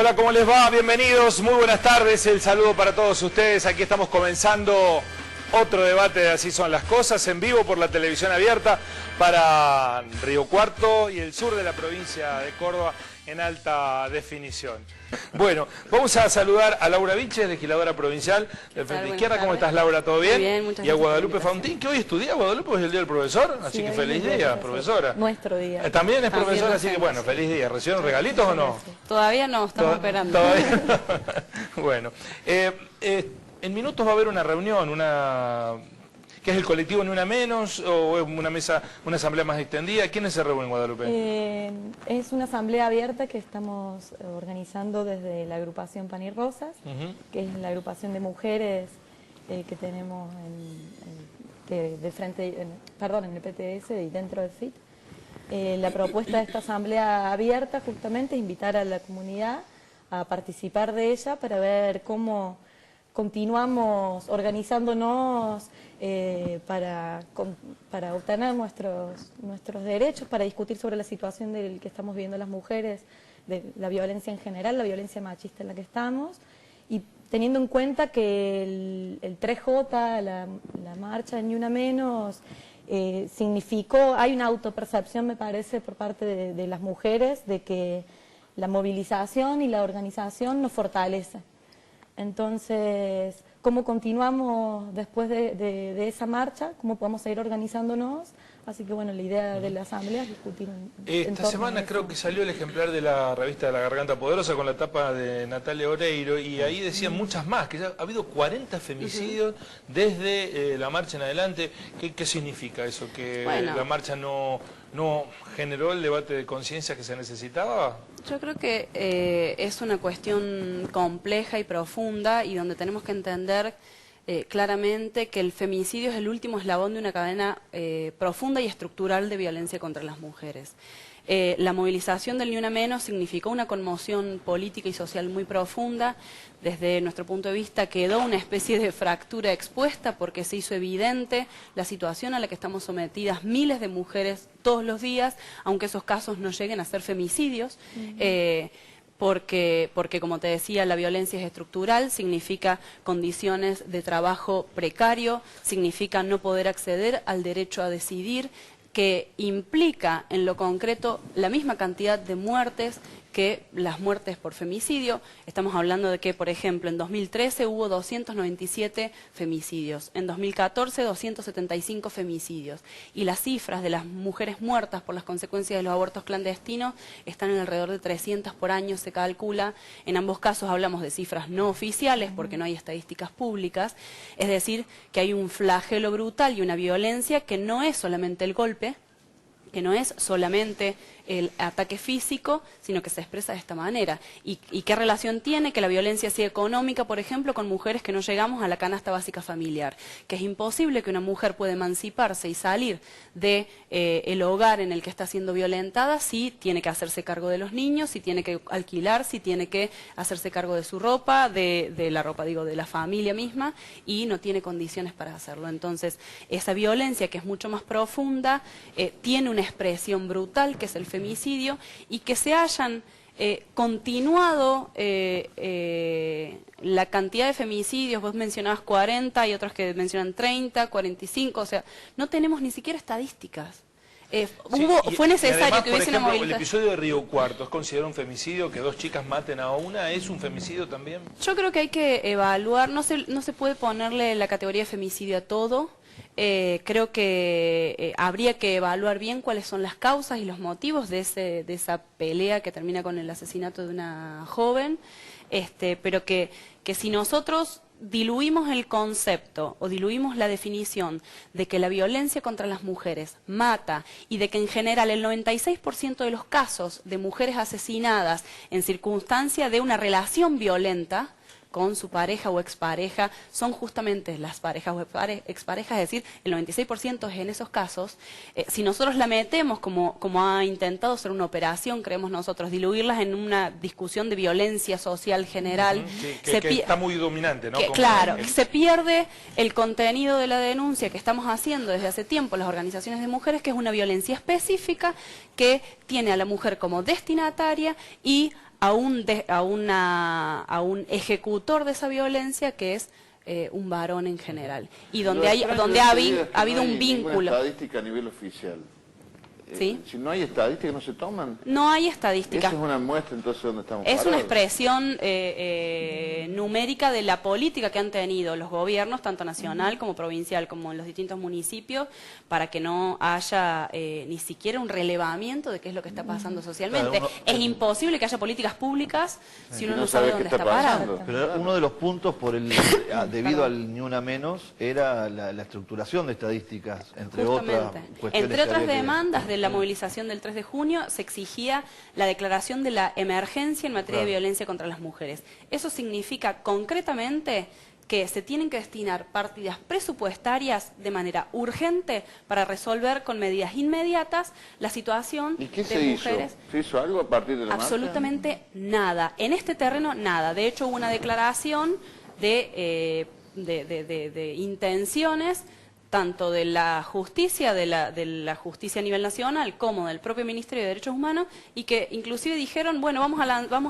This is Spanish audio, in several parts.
Hola, ¿cómo les va? Bienvenidos, muy buenas tardes, el saludo para todos ustedes. Aquí estamos comenzando otro debate de Así son las cosas, en vivo por la televisión abierta para Río Cuarto y el sur de la provincia de Córdoba en alta definición. Bueno, vamos a saludar a Laura Vilches, legisladora provincial del Frente Izquierda. ¿Cómo estás, Laura? ¿Todo bien? Muy bien, muchas gracias. Y a gracias. Guadalupe Fauntín, que hoy estudia. Guadalupe es el día del profesor, así Sí, que feliz día, profesora. Nuestro día. También es profesora, así que bueno, feliz día. ¿Recibieron regalitos o no? Todavía no, estamos esperando. Todavía no. Bueno, en minutos va a haber una reunión, ¿qué es el colectivo Ni Una Menos o es una mesa, una asamblea más extendida? ¿Quiénes se reúnen, Guadalupe? Es una asamblea abierta que estamos organizando desde la agrupación Pan y Rosas, que es la agrupación de mujeres que tenemos en el PTS y dentro del FIT. La propuesta de esta asamblea abierta justamente es invitar a la comunidad a participar de ella para ver cómo continuamos organizándonos para obtener nuestros derechos, para discutir sobre la situación del que estamos viviendo las mujeres, de la violencia en general, la violencia machista en la que estamos, y teniendo en cuenta que el 3J, la marcha de Ni Una Menos, significó, hay una autopercepción, me parece, por parte de las mujeres, de que la movilización y la organización nos fortalece. Entonces, ¿cómo continuamos después de esa marcha? ¿Cómo podemos seguir organizándonos? Así que bueno, la idea de la asamblea es discutir Esta semana creo que salió el ejemplar de la revista de La Garganta Poderosa con la tapa de Natalia Oreiro y ahí decían muchas más, que ya ha habido 40 femicidios desde la marcha en adelante. ¿Qué significa eso? ¿Que la marcha no generó el debate de conciencia que se necesitaba? Yo creo que es una cuestión compleja y profunda y donde tenemos que entender claramente que el femicidio es el último eslabón de una cadena profunda y estructural de violencia contra las mujeres. La movilización del Ni Una Menos significó una conmoción política y social muy profunda. Desde nuestro punto de vista quedó una especie de fractura expuesta porque se hizo evidente la situación a la que estamos sometidas miles de mujeres todos los días, aunque esos casos no lleguen a ser femicidios. Porque, como te decía, la violencia es estructural, significa condiciones de trabajo precario, significa no poder acceder al derecho a decidir, que implica en lo concreto la misma cantidad de muertes que las muertes por femicidio. Estamos hablando de que, por ejemplo, en 2013 hubo 297 femicidios, en 2014 275 femicidios, y las cifras de las mujeres muertas por las consecuencias de los abortos clandestinos están en alrededor de 300 por año, se calcula. En ambos casos hablamos de cifras no oficiales porque no hay estadísticas públicas, es decir, que hay un flagelo brutal y una violencia que no es solamente el golpe, que no es solamente el ataque físico, sino que se expresa de esta manera. ¿Y qué relación tiene que la violencia sea económica, por ejemplo, con mujeres que no llegamos a la canasta básica familiar? Que es imposible que una mujer pueda emanciparse y salir de el hogar en el que está siendo violentada si tiene que hacerse cargo de los niños, si tiene que alquilar, si tiene que hacerse cargo de su ropa, de la ropa, digo, de la familia misma, y no tiene condiciones para hacerlo. Entonces, esa violencia, que es mucho más profunda, tiene una expresión brutal, que es el femicidio, y que se hayan continuado la cantidad de femicidios. Vos mencionabas 40, y otros que mencionan 30, 45, o sea, no tenemos ni siquiera estadísticas. Fue necesario además, que hubiese una movilización. El episodio de Río Cuarto, ¿es considerado un femicidio? ¿Que dos chicas maten a una es un femicidio también? Yo creo que hay que evaluar, no se puede ponerle la categoría de femicidio a todo. Creo que habría que evaluar bien cuáles son las causas y los motivos de esa pelea que termina con el asesinato de una joven, pero que si nosotros diluimos el concepto o diluimos la definición de que la violencia contra las mujeres mata y de que en general el 96% de los casos de mujeres asesinadas en circunstancia de una relación violenta con su pareja o expareja son justamente las parejas o exparejas, es decir, el 96% es en esos casos. Si nosotros la metemos como ha intentado ser una operación, creemos nosotros, diluirlas en una discusión de violencia social general, que está muy dominante, ¿no? Claro, se pierde el contenido de la denuncia que estamos haciendo desde hace tiempo las organizaciones de mujeres, que es una violencia específica que tiene a la mujer como destinataria y a un ejecutor de esa violencia que es un varón en general. Y donde ha habido un vínculo. Estadística a nivel oficial. ¿Sí? Si no hay estadísticas, no se toman. No hay estadísticas. Esa es una muestra entonces donde estamos Es parados. una expresión numérica de la política que han tenido los gobiernos, tanto nacional como provincial, como en los distintos municipios, para que no haya ni siquiera un relevamiento de qué es lo que está pasando socialmente. Claro, es imposible que haya políticas públicas si uno no sabe dónde está parado. Pero uno de los puntos debido al Ni Una Menos era la estructuración de estadísticas, entre otras cuestiones. Entre otras demandas de la movilización del 3 de junio se exigía la declaración de la emergencia en materia de violencia contra las mujeres. Eso significa concretamente que se tienen que destinar partidas presupuestarias de manera urgente para resolver con medidas inmediatas la situación ¿Y qué de se mujeres. hizo? ¿Se hizo algo a partir de la marcha? Absolutamente nada. En este terreno, nada. De hecho, hubo una declaración de intenciones tanto de la justicia, de la justicia a nivel nacional, como del propio Ministerio de Derechos Humanos, y que inclusive dijeron, bueno, vamos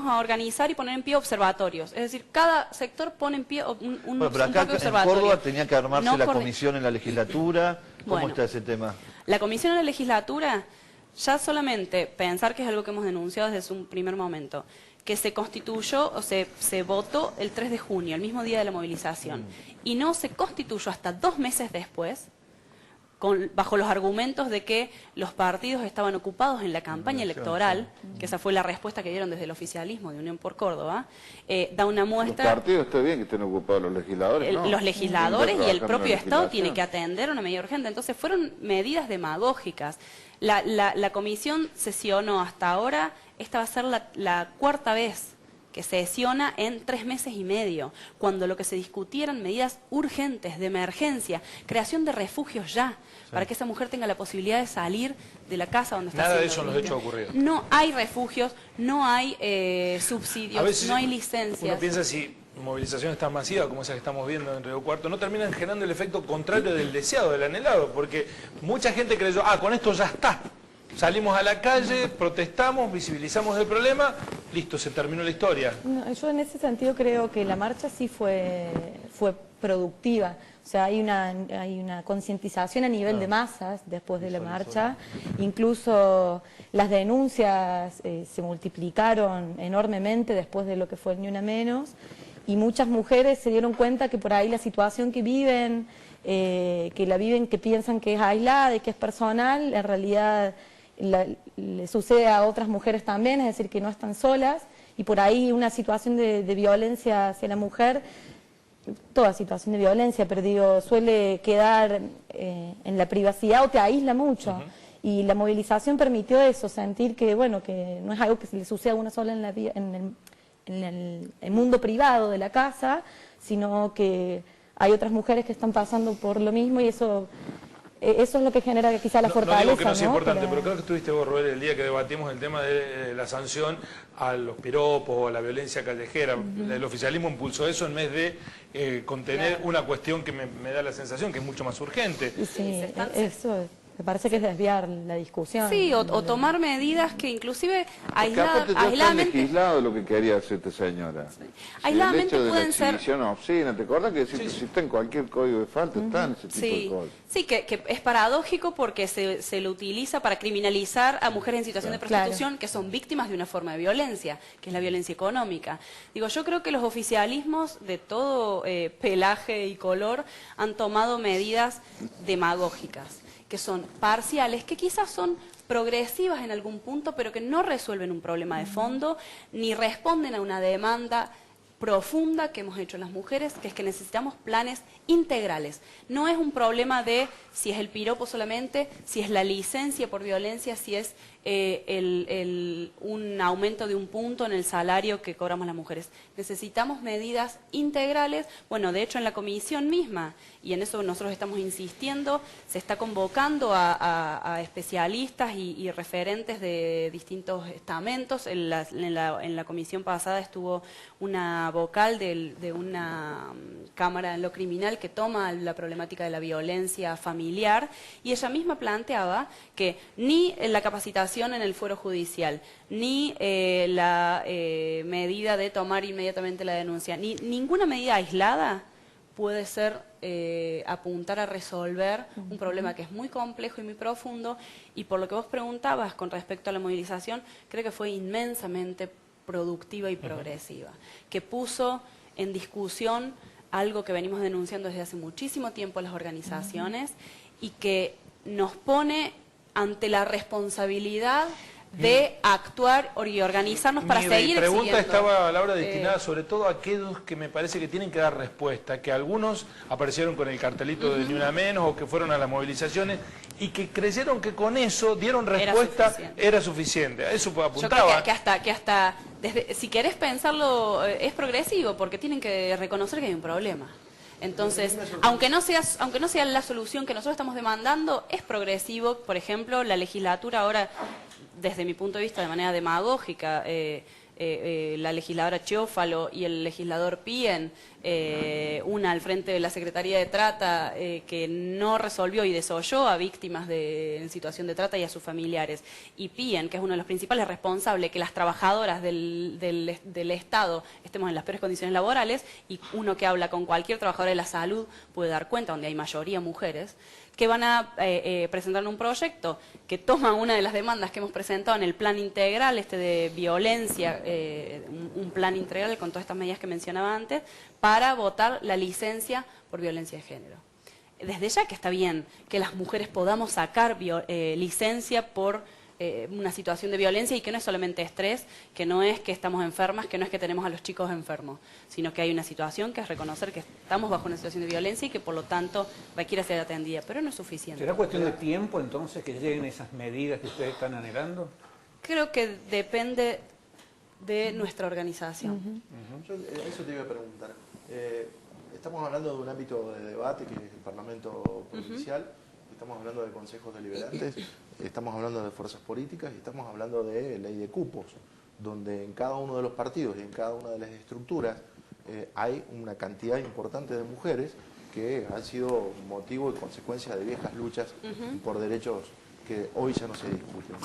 a organizar y poner en pie observatorios. Es decir, cada sector pone en pie un pero acá propio en observatorio. Córdoba tenía que armarse No la comisión en la legislatura. ¿Cómo Bueno, está ese tema? La comisión en la legislatura, ya solamente pensar que es algo que hemos denunciado desde un primer momento, que se constituyó o se votó el 3 de junio, el mismo día de la movilización, y no se constituyó hasta 2 meses después, bajo los argumentos de que los partidos estaban ocupados en la campaña electoral, que esa fue la respuesta que dieron desde el oficialismo de Unión por Córdoba, da una muestra. Los partidos está bien que estén ocupados, los legisladores no. Los legisladores y el propio Estado tiene que atender. atender una medida urgente. Entonces fueron medidas demagógicas. La comisión sesionó hasta ahora, esta va a ser la 4ª vez que sesiona en 3 meses y medio, cuando lo que se discutieran medidas urgentes, de emergencia, creación de refugios ya, para que esa mujer tenga la posibilidad de salir de la casa donde está Nada de siendo eso en los víctima. hechos ocurridos. No hay refugios, no hay subsidios, A veces no hay uno licencias. piensa si movilizaciones tan masivas como esa que estamos viendo en Río Cuarto no terminan generando el efecto contrario del deseado, del anhelado, porque mucha gente creyó, con esto ya está. Salimos a la calle, protestamos, visibilizamos el problema, listo, se terminó la historia. No, yo en ese sentido creo que la marcha sí fue productiva. O sea, hay una concientización a nivel de masas después de la marcha. Incluso las denuncias se multiplicaron enormemente después de lo que fue el Ni Una Menos. Y muchas mujeres se dieron cuenta que por ahí la situación que viven, que piensan que es aislada y que es personal, en realidad le sucede a otras mujeres también, es decir, que no están solas, y por ahí una situación de violencia hacia la mujer, toda situación de violencia, pero digo, suele quedar en la privacidad o te aísla mucho, y la movilización permitió eso, sentir que, bueno, que no es algo que se le suceda a una sola en el mundo privado de la casa, sino que hay otras mujeres que están pasando por lo mismo, y eso es lo que genera quizá la fortaleza. No digo que no sea importante, pero creo que estuviste vos, Roel, el día que debatimos el tema de la sanción a los piropos o a la violencia callejera. El oficialismo impulsó eso en vez de contener una cuestión que me da la sensación que es mucho más urgente. sí, eso me parece que es desviar la discusión. Sí, o tomar medidas que inclusive Porque aparte ya está aisladamente... legislado lo que quería hacer esta señora. Sí. Aisladamente el hecho de pueden la ser... exhibición obscena, ¿te acuerdas que existe en cualquier código de falta? Están ese tipo de cosas. Sí, que es paradójico porque se lo utiliza para criminalizar a mujeres en situación de prostitución que son víctimas de una forma de violencia, que es la violencia económica. Digo, yo creo que los oficialismos de todo pelaje y color han tomado medidas demagógicas, que son parciales, que quizás son progresivas en algún punto, pero que no resuelven un problema de fondo, ni responden a una demanda profunda que hemos hecho las mujeres, que es que necesitamos planes integrales. No es un problema de si es el piropo solamente, si es la licencia por violencia, si es un aumento de un punto en el salario que cobramos las mujeres. Necesitamos medidas integrales. Bueno, de hecho en la comisión misma, y en eso nosotros estamos insistiendo, se está convocando a especialistas y referentes de distintos estamentos. En la comisión pasada estuvo una vocal de una Cámara en lo Criminal, que toma la problemática de la violencia familiar, y ella misma planteaba que ni la capacitación en el fuero judicial, ni la medida de tomar inmediatamente la denuncia, ni ninguna medida aislada puede ser apuntar a resolver un problema que es muy complejo y muy profundo, y por lo que vos preguntabas con respecto a la movilización, creo que fue inmensamente productiva y progresiva, que puso en discusión algo que venimos denunciando desde hace muchísimo tiempo las organizaciones y que nos pone ante la responsabilidad de actuar y organizarnos para seguir Mi pregunta exigiendo. estaba, Laura, destinada sobre todo a aquellos que me parece que tienen que dar respuesta, que algunos aparecieron con el cartelito de Ni Una Menos o que fueron a las movilizaciones y que creyeron que con eso dieron respuesta, era suficiente. A eso apuntaba. Yo creo que hasta desde, si querés pensarlo, es progresivo, porque tienen que reconocer que hay un problema. Entonces, aunque no sea la solución que nosotros estamos demandando, es progresivo. Por ejemplo, la legislatura ahora, desde mi punto de vista, de manera demagógica, la legisladora Chiófalo y el legislador Pien, una al frente de la Secretaría de Trata, que no resolvió y desolló a víctimas en situación de trata y a sus familiares, y Pien, que es uno de los principales responsables que las trabajadoras del Estado estemos en las peores condiciones laborales, y uno que habla con cualquier trabajadora de la salud puede dar cuenta, donde hay mayoría mujeres, que van a presentar un proyecto que toma una de las demandas que hemos presentado en el plan integral de violencia, un plan integral con todas estas medidas que mencionaba antes, para votar la licencia por violencia de género. Desde ya que está bien que las mujeres podamos sacar licencia por una situación de violencia, y que no es solamente estrés, que no es que estamos enfermas, que no es que tenemos a los chicos enfermos, sino que hay una situación que es reconocer que estamos bajo una situación de violencia y que por lo tanto requiere ser atendida, pero no es suficiente. ¿Será cuestión de tiempo entonces que lleguen esas medidas que ustedes están anhelando? Creo que depende de nuestra organización. Yo eso te iba a preguntar. Estamos hablando de un ámbito de debate que es el Parlamento Provincial, estamos hablando de consejos deliberantes, estamos hablando de fuerzas políticas y estamos hablando de ley de cupos, donde en cada uno de los partidos y en cada una de las estructuras hay una cantidad importante de mujeres que han sido motivo y consecuencia de viejas luchas por derechos que hoy ya no se discuten.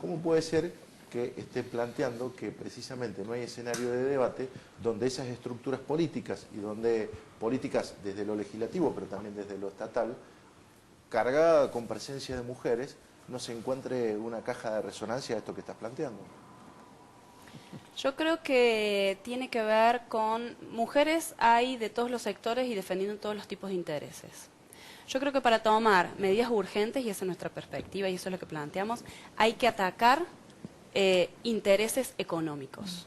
¿Cómo puede ser que esté planteando que precisamente no hay escenario de debate donde esas estructuras políticas y donde políticas desde lo legislativo pero también desde lo estatal, cargada con presencia de mujeres, no se encuentre una caja de resonancia a esto que estás planteando? Yo creo que tiene que ver con mujeres hay de todos los sectores y defendiendo todos los tipos de intereses. Yo creo que para tomar medidas urgentes, y esa es nuestra perspectiva y eso es lo que planteamos, hay que atacar intereses económicos,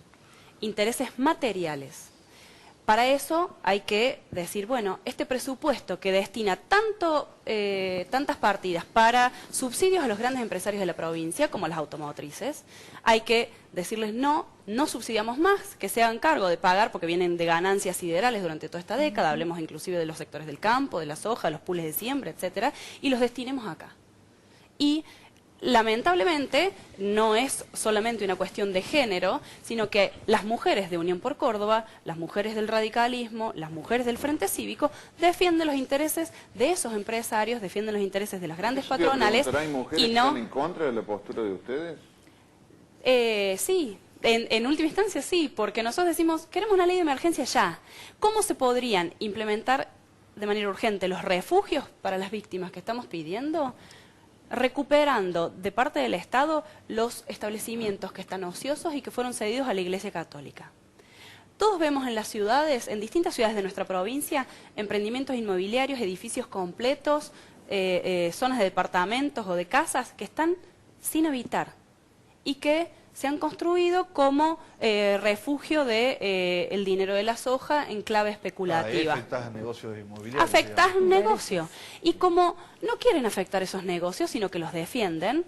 intereses materiales. Para eso hay que decir, bueno, este presupuesto que destina tantas partidas para subsidios a los grandes empresarios de la provincia, como las automotrices, hay que decirles no subsidiamos más, que se hagan cargo de pagar, porque vienen de ganancias siderales durante toda esta década, hablemos inclusive de los sectores del campo, de la soja, los pools de siembra, etcétera, y los destinemos acá. Y lamentablemente no es solamente una cuestión de género, sino que las mujeres de Unión por Córdoba, las mujeres del radicalismo, las mujeres del Frente Cívico defienden los intereses de esos empresarios, defienden los intereses de las grandes patronales. ¿Hay mujeres que están en contra de la postura de ustedes? Sí. En última instancia sí, porque nosotros decimos, queremos una ley de emergencia ya. ¿Cómo se podrían implementar de manera urgente los refugios para las víctimas que estamos pidiendo? Recuperando de parte del Estado los establecimientos que están ociosos y que fueron cedidos a la Iglesia Católica. Todos vemos en las ciudades, en distintas ciudades de nuestra provincia, emprendimientos inmobiliarios, edificios completos, zonas de departamentos o de casas que están sin habitar y que se han construido como refugio de el dinero de la soja en clave especulativa. Ahí afectás negocios inmobiliarios. Afectás un negocio. Y como no quieren afectar esos negocios, sino que los defienden,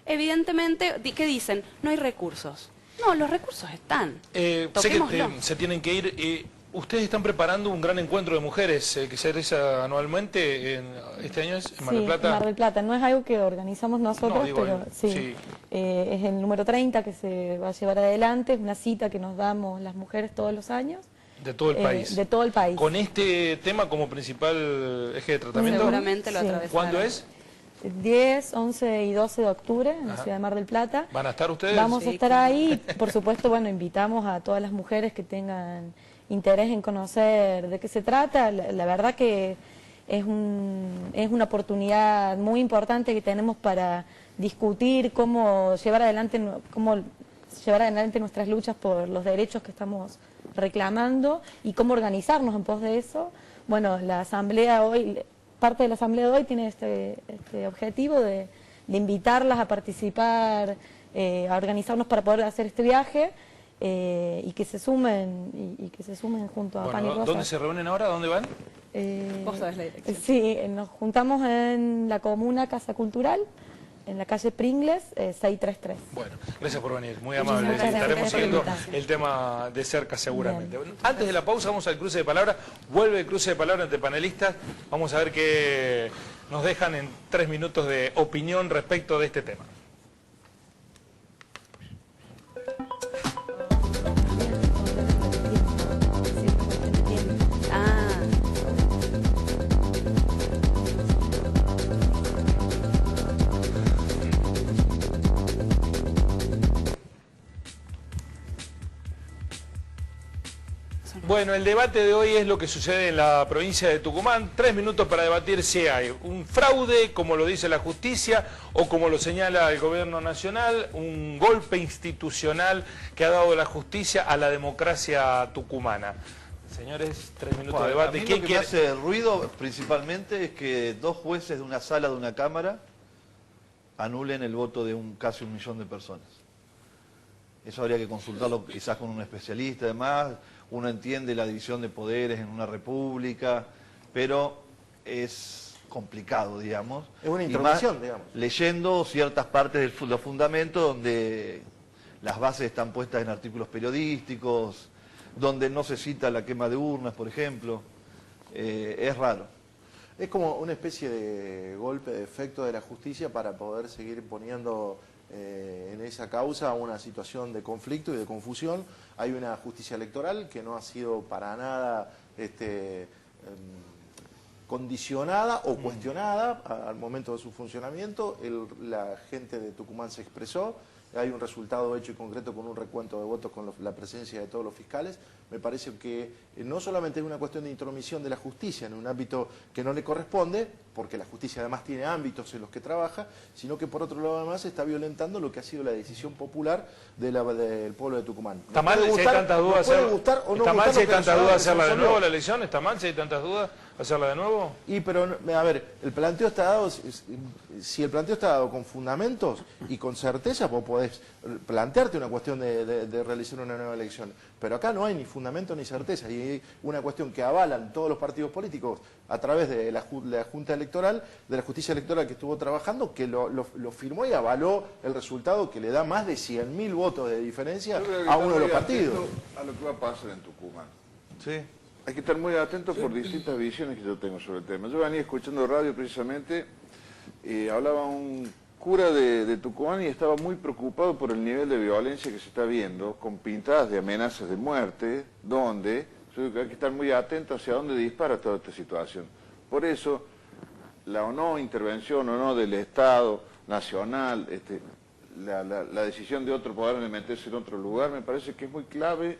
evidentemente, ¿qué dicen? No hay recursos. No, los recursos están. Sé que se tienen que ir. Ustedes están preparando un gran encuentro de mujeres que se realiza anualmente, este año es en Mar del Plata. Sí, Mar del Plata. No es algo que organizamos nosotros, pero sí. Es el número 30 que se va a llevar adelante, es una cita que nos damos las mujeres todos los años. De todo el país. De todo el país. Con este tema como principal eje de tratamiento. Seguramente lo Sí. atravesarán. ¿Cuándo es? 10, 11 y 12 de octubre en la ciudad de Mar del Plata. ¿Van a estar ustedes? Vamos a Sí, estar claro. ahí. Por supuesto, bueno, invitamos a todas las mujeres que tengan interés en conocer de qué se trata. La verdad que es una oportunidad muy importante que tenemos para discutir cómo llevar adelante nuestras luchas por los derechos que estamos reclamando y cómo organizarnos en pos de eso. Bueno, la asamblea hoy, parte de la asamblea de hoy tiene este objetivo de invitarlas a participar, a organizarnos para poder hacer este viaje y que se sumen junto a Pan y Bueno, Rosas. ¿dónde se reúnen ahora? ¿Dónde van? Vos sabés la dirección. Sí, nos juntamos en la comuna Casa Cultural, en la calle Pringles, 633. Bueno, gracias por venir, muy Muchísimas amable. gracias. Estaremos Gracias por la siguiendo invitación. el tema de cerca seguramente. Bien. Bueno, antes de la pausa vamos al cruce de palabras. Vuelve el cruce de palabras entre panelistas. Vamos a ver qué nos dejan en 3 minutos de opinión respecto de este tema. Ah, Bueno, el debate de hoy es lo que sucede en la provincia de Tucumán. 3 minutos para debatir si hay un fraude, como lo dice la justicia, o como lo señala el gobierno nacional, un golpe institucional que ha dado la justicia a la democracia tucumana. Señores, 3 minutos de A debate. mí ¿Quién lo que me quiere? hace ruido principalmente es que 2 jueces de una sala de una cámara anulen el voto de casi 1 millón de personas. Eso habría que consultarlo quizás con un especialista, además. Uno entiende la división de poderes en una república, pero es complicado, digamos. Es una Y intromisión, más digamos. leyendo ciertas partes de los fundamentos donde las bases están puestas en artículos periodísticos, donde no se cita la quema de urnas, por ejemplo. Es raro. Es como una especie de golpe de efecto de la justicia para poder seguir poniendo en esa causa una situación de conflicto y de confusión. Hay una justicia electoral que no ha sido para nada condicionada o cuestionada al momento de su funcionamiento. La gente de Tucumán se expresó. Hay un resultado hecho y concreto con un recuento de votos con la presencia de todos los fiscales. Me parece que no solamente es una cuestión de intromisión de la justicia en un ámbito que no le corresponde, porque la justicia además tiene ámbitos en los que trabaja, sino que por otro lado además está violentando lo que ha sido la decisión popular del pueblo de Tucumán. ¿Está mal si hay tantas dudas ¿Está mal si hay tantas dudas hacerla de nuevo la elección? ¿Está mal si hay tantas dudas hacerla de nuevo? Pero, a ver, el planteo está dado, si el planteo está dado con fundamentos y con certeza, vos podés plantearte una cuestión de realizar una nueva elección. Pero acá no hay ni fundamento ni certeza, y hay una cuestión que avalan todos los partidos políticos a través de la Junta Electoral, de la Justicia Electoral que estuvo trabajando, que lo firmó y avaló el resultado que le da más de 100.000 votos de diferencia a uno de los partidos. A lo que va a pasar en Tucumán. Sí. Hay que estar muy atentos por distintas visiones que yo tengo sobre el tema. Yo venía escuchando radio precisamente, hablaba un cura de Tucumán y estaba muy preocupado por el nivel de violencia que se está viendo, con pintadas de amenazas de muerte, donde yo creo que hay que estar muy atentos hacia dónde dispara toda esta situación. Por eso, la o no intervención o no del Estado nacional, la decisión de otro poder de meterse en otro lugar, me parece que es muy clave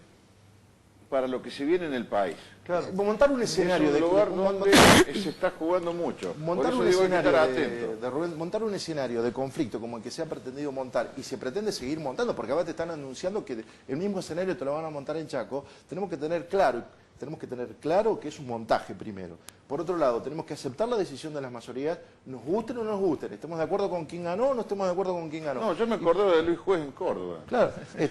para lo que se viene en el país. Claro. Montar un escenario es un de lugar donde se está jugando mucho. Montar Por un, eso digo, hay que estar escenario atento. montar un escenario de conflicto como el que se ha pretendido montar y se pretende seguir montando, porque ahora te están anunciando que el mismo escenario te lo van a montar en Chaco. Tenemos que tener claro que es un montaje primero. Por otro lado, tenemos que aceptar la decisión de las mayorías, nos gusten o no nos gusten, estemos de acuerdo con quién ganó o no estemos de acuerdo con quién ganó. No, yo me acordaba de Luis Juez en Córdoba. Claro, hay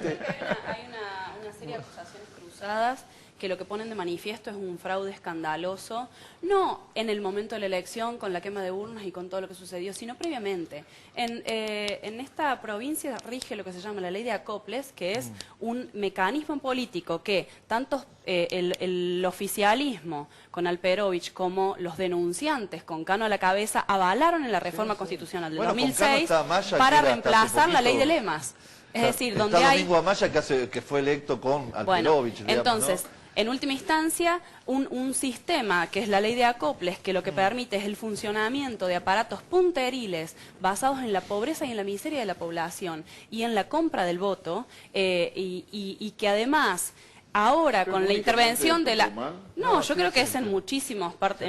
una serie de acusaciones cruzadas que lo que ponen de manifiesto es un fraude escandaloso, no en el momento de la elección, con la quema de urnas y con todo lo que sucedió, sino previamente. En esta provincia rige lo que se llama la ley de acoples, que es un mecanismo político que tanto el oficialismo con Alperovich como los denunciantes con Cano a la cabeza avalaron en la reforma constitucional del Bueno, con Cano 2006 está Maya, que para era hasta hace reemplazar la ley poquito. de lemas. Es decir, donde está hay... Domingo Amaya que fue electo con Alperovich, digamos, entonces, ¿no? En última instancia, un sistema que es la ley de acoples, que lo que permite es el funcionamiento de aparatos punteriles basados en la pobreza y en la miseria de la población y en la compra del voto, y que además... Ahora, con la intervención de la... No, yo creo que es en muchísimas partes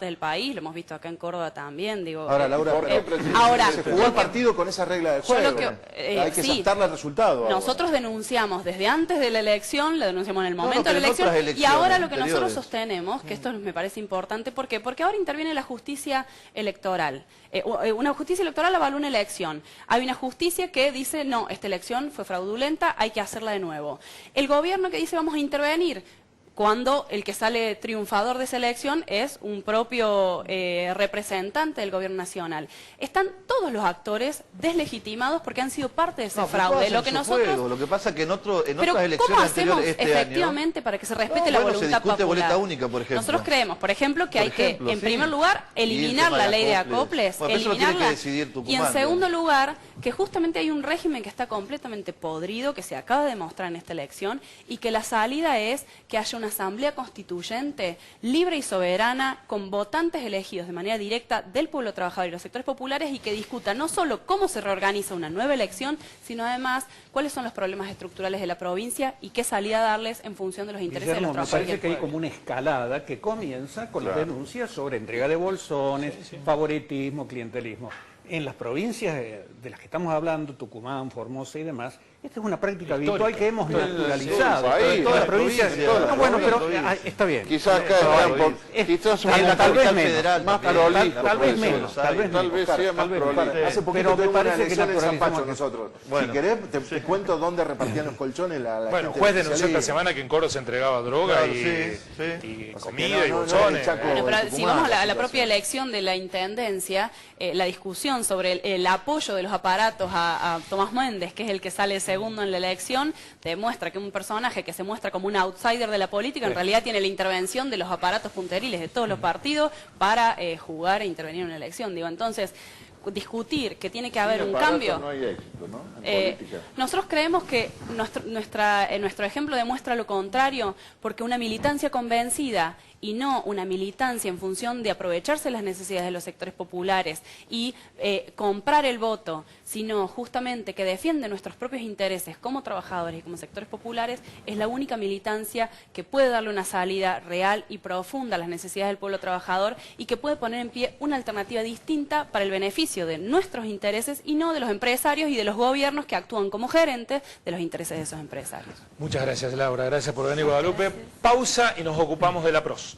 del país, lo hemos visto acá en Córdoba también, digo... Ahora, Laura, ahora, se jugó el partido con esa regla de juego. Hay que saltarle el resultado. Nosotros denunciamos desde antes de la elección, lo denunciamos en el momento de la elección, y ahora lo que nosotros sostenemos, que esto me parece importante, ¿por qué? Porque ahora interviene la justicia electoral. Una justicia electoral avaló una elección. Hay una justicia que dice, no, esta elección fue fraudulenta, hay que hacerla de nuevo. El gobierno que dice, vamos a intervenir, cuando el que sale triunfador de esa elección es un propio representante del gobierno nacional. Están todos los actores deslegitimados porque han sido parte de ese fraude. Lo que pasa es que en otras elecciones ¿cómo hacemos este efectivamente año, para que se respete la voluntad se discute popular? Boleta única, por ejemplo. Nosotros creemos, por ejemplo, que hay que, en primer lugar, eliminar la ley de acoples, eliminarla, y en segundo lugar, que justamente hay un régimen que está completamente podrido, que se acaba de demostrar en esta elección, y que la salida es que haya una asamblea constituyente libre y soberana, con votantes elegidos de manera directa del pueblo trabajador y los sectores populares, y que discuta no solo cómo se reorganiza una nueva elección, sino además cuáles son los problemas estructurales de la provincia y qué salida darles en función de los intereses de los trabajadores. Me parece que hay como una escalada que comienza con las denuncias sobre entrega de bolsones, favoritismo, clientelismo. En las provincias de las que estamos hablando, Tucumán, Formosa y demás, esta es una práctica habitual que hemos naturalizado. Todas las provincias. Bueno, pero está bien. Quizás acá quizás tal vez federal más prolijo. Tal vez menos. Tal vez sea más prolijo. Hace poquito tuvimos una elección en San Pacho nosotros. Si querés, te cuento dónde repartían los colchones la Bueno, el juez denunció esta semana que en Coro se entregaba droga y comida y bolsones. Bueno, pero si vamos a la propia elección de la Intendencia, la discusión sobre el apoyo de los aparatos a Tomás Méndez, que es el que sale segundo en la elección, demuestra que un personaje que se muestra como un outsider de la política, en realidad tiene la intervención de los aparatos punteriles de todos los partidos para jugar e intervenir en una elección. Digo, entonces, discutir que tiene que haber un cambio. No hay éxito, ¿no? En política. Nosotros creemos que nuestro ejemplo demuestra lo contrario, porque una militancia convencida y no una militancia en función de aprovecharse las necesidades de los sectores populares y comprar el voto, sino justamente que defiende nuestros propios intereses como trabajadores y como sectores populares, es la única militancia que puede darle una salida real y profunda a las necesidades del pueblo trabajador y que puede poner en pie una alternativa distinta para el beneficio de nuestros intereses y no de los empresarios y de los gobiernos que actúan como gerentes de los intereses de esos empresarios. Muchas gracias, Laura. Gracias por venir, Guadalupe. Pausa y nos ocupamos de la PROS.